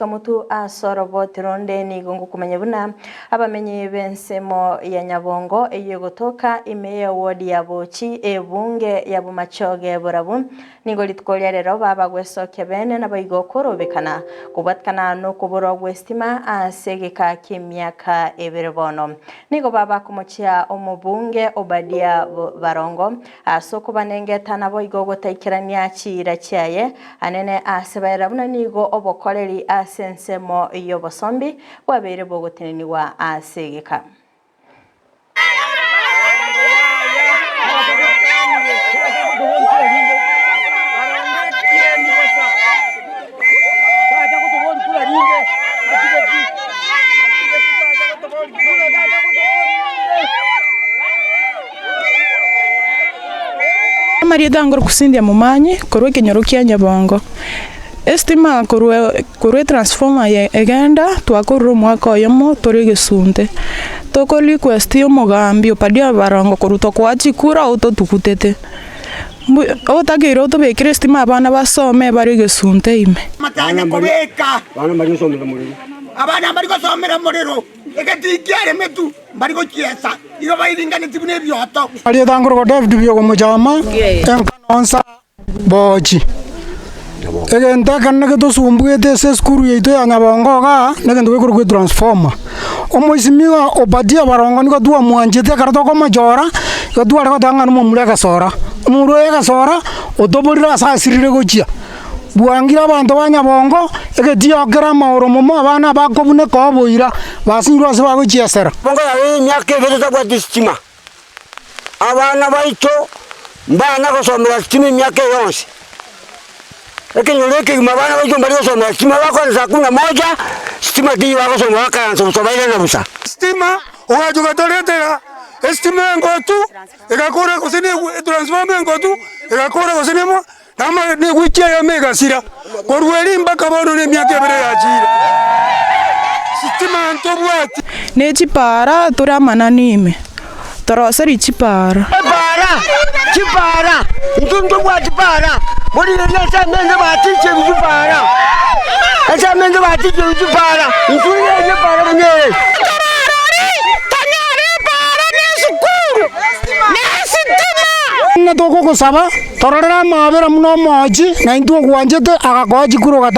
Kamutu asorobo tironde ni gongo kumenya buna abamenye bensemo ya Nyabongo iyo gotoka imeya wodi ya Bochi ebunge ya Bumachoge burabu ningo litkolya rero baba gwesoke bene nabayigokoro bekana kubatkana no kuburo gwestima asegeka kimyaka eberebono nigo baba kumuchia omubunge Obadia Barongo asoko banengeta nabo igogo taikirania chira chaye anene asebaira buna nigo obokoreri asensemo iyo bosombi wabere bogoteneni wa asegeka Maria dangor kusindia mumanyi korwe kinyorukia Nyabongo estima korwe transforma ye egenda twakorro mwaka oyemo tori Gisunte tokoli kwestio mugambi Opadia Barongo koruto kwachi kura auto tukutete otagiro to bekire estima abana basome bari Gisunte ime matanya kobeka bana bari gusomera muriro abana bari gusomera muriro ekatikiare metu bari gokiesa iyo bayiringane tibune byoto Maria dangor ko David byo mujama enkanonsa Bochi egenda kanne ke to sumbuete se skuru yeito ya Nyabongo ga negendo ko transformer omoisimiga Opadia Barongo niko tuwa mwanjete karato ko majora ko tuwa ko tanga no mumure gasora mumuro ya gasora otoborira asasirire gochia buangira abantu ba Nyabongo egetia okera maoro momo abana bakobune ko boira basirwa se bagochia sera bongo ya myake veto kwa distima abana baito mbana gusomera stima myake yonse ekenyoleke mabana baito mbali gusomera stima bako za 11 stima di bako somera kanso sobaile na busa stima ogajuga toletera estima ngotu egakora kusini transformer ngotu egakora kusini mo nama ne wikia ya mega sira korweli mbaka bono ne myake bere ya jira stima ntobwati ne chipara tora mananime toroseri chipara chipara ntundu bwa chipara boli le esa mende batiche chipara esa mende batiche chipara ntundu le chipara ne na toko kusaba torera mabera muno moji na intu kwanjete agakoji kuro